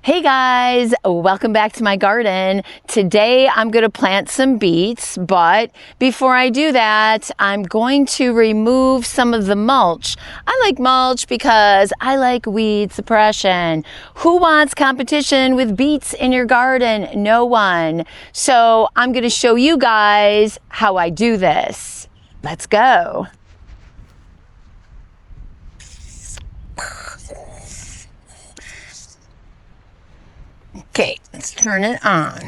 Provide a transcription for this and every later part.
Hey guys, welcome back to my garden. Today I'm going to plant some beets, but before I do that, I'm going to remove some of the mulch. I like mulch because I like weed suppression. Who wants competition with beets in your garden? No one. So I'm going to show you guys how I do this. Let's go. Okay, let's turn it on.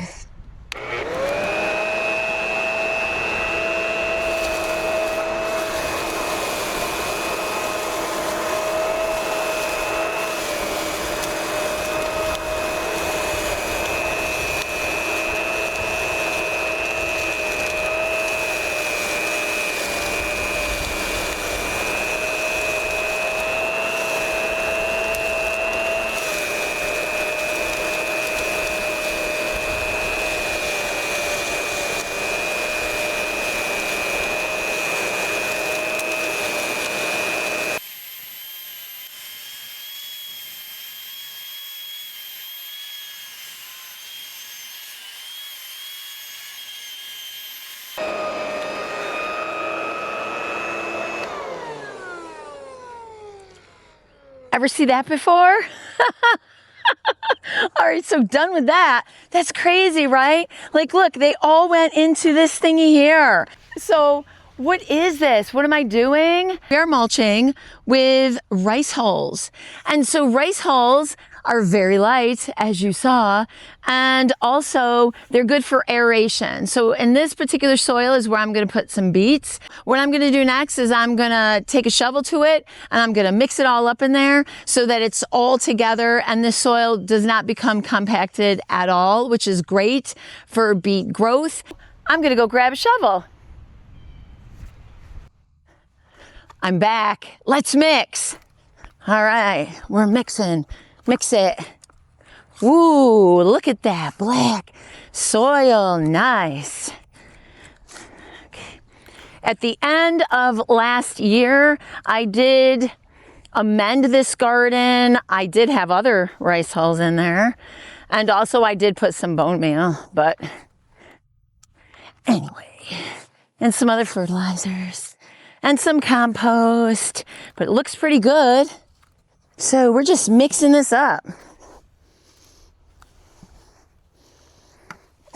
Ever see that before? All right, so done with that. That's crazy, right? Like, look, they all went into this thingy here. So what is this? What am I doing? We are mulching with rice hulls. And so rice hulls are very light, as you saw, and also they're good for aeration. So in this particular soil is where I'm going to put some beets. What I'm going to do next is I'm going to take a shovel to it and I'm going to mix it all up in there so that it's all together and the soil does not become compacted at all, which is great for beet growth. I'm going to go grab a shovel. I'm back. Let's mix. All right, we're mixing. Mix it. Ooh, look at that black soil. Nice. Okay. At the end of last year, I did amend this garden. I did have other rice hulls in there. And also I did put some bone meal, but anyway, and some other fertilizers and some compost, but it looks pretty good. So we're just mixing this up.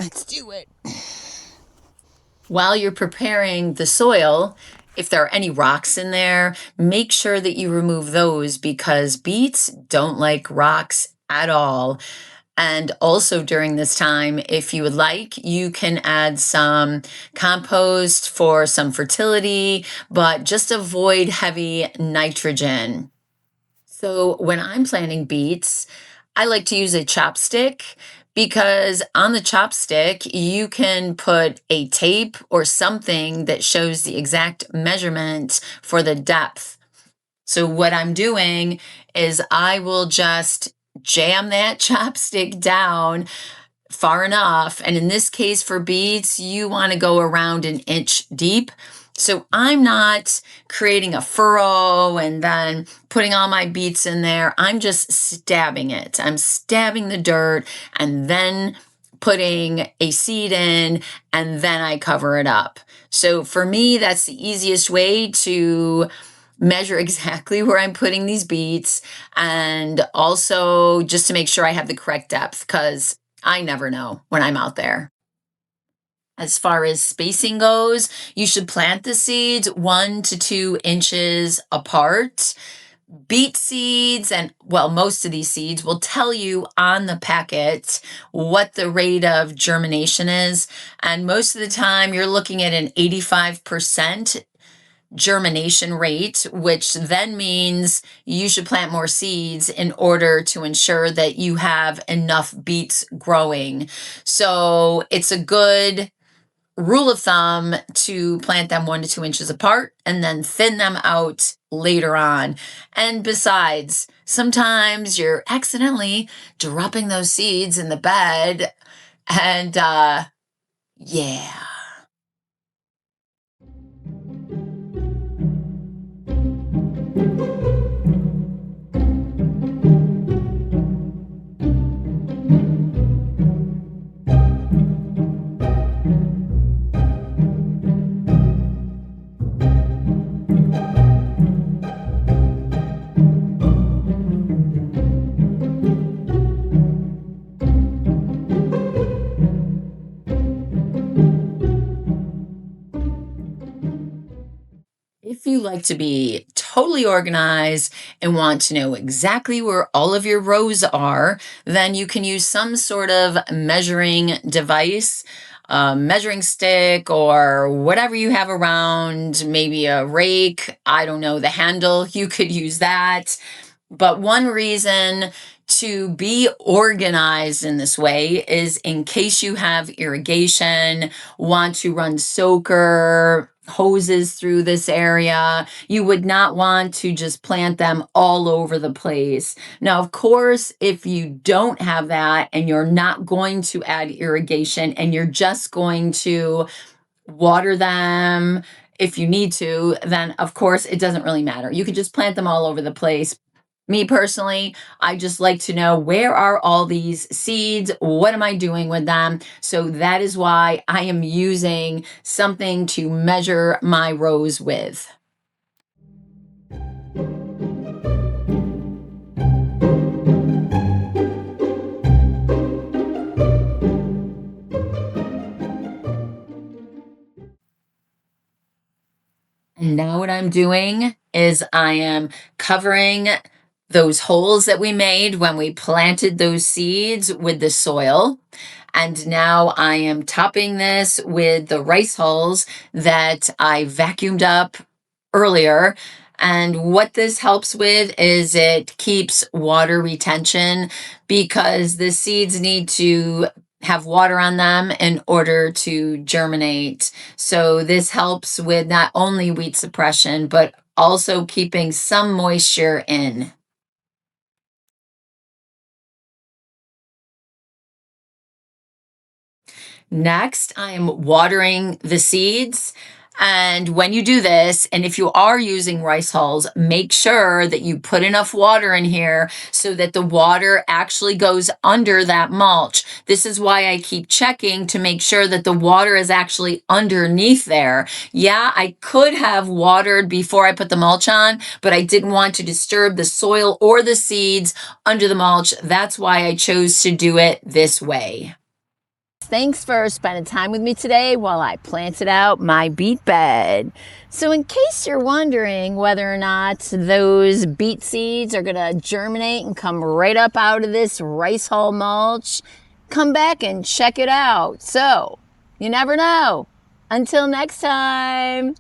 Let's do it. While you're preparing the soil, if there are any rocks in there, make sure that you remove those because beets don't like rocks at all. And also during this time, if you would like, you can add some compost for some fertility, but just avoid heavy nitrogen. So when I'm planting beets, I like to use a chopstick because on the chopstick, you can put a tape or something that shows the exact measurement for the depth. So what I'm doing is I will just jam that chopstick down far enough. And in this case for beets, you want to go around an inch deep. So I'm not creating a furrow and then putting all my beets in there. I'm just stabbing it. I'm stabbing the dirt and then putting a seed in and then I cover it up. So for me, that's the easiest way to measure exactly where I'm putting these beets and also just to make sure I have the correct depth because I never know when I'm out there. As far as spacing goes, you should plant the seeds 1 to 2 inches apart. Beet seeds and, well, most of these seeds will tell you on the packet what the rate of germination is. And most of the time you're looking at an 85% germination rate, which then means you should plant more seeds in order to ensure that you have enough beets growing. So it's a good rule of thumb to plant them 1 to 2 inches apart and then thin them out later on. And besides, sometimes you're accidentally dropping those seeds in the bed and yeah. you like to be totally organized and want to know exactly where all of your rows are, then you can use some sort of measuring device, a measuring stick, or whatever you have around, maybe a rake, I don't know, the handle, you could use that. But one reason to be organized in this way is in case you have irrigation, want to run soaker hoses through this area, you would not want to just plant them all over the place. Now, of course, if you don't have that and you're not going to add irrigation and you're just going to water them if you need to, then of course it doesn't really matter. You could just plant them all over the place. Me personally, I just like to know, where are all these seeds? What am I doing with them? So that is why I am using something to measure my rows with. And now what I'm doing is I am covering those holes that we made when we planted those seeds with the soil. And now I am topping this with the rice hulls that I vacuumed up earlier. And what this helps with is it keeps water retention, because the seeds need to have water on them in order to germinate. So this helps with not only weed suppression, but also keeping some moisture in. Next, I am watering the seeds. And when you do this, and if you are using rice hulls, make sure that you put enough water in here so that the water actually goes under that mulch. This is why I keep checking to make sure that the water is actually underneath there. Yeah, I could have watered before I put the mulch on, but I didn't want to disturb the soil or the seeds under the mulch. That's why I chose to do it this way. Thanks for spending time with me today while I planted out my beet bed. So in case you're wondering whether or not those beet seeds are going to germinate and come right up out of this rice hull mulch, come back and check it out. So you never know. Until next time.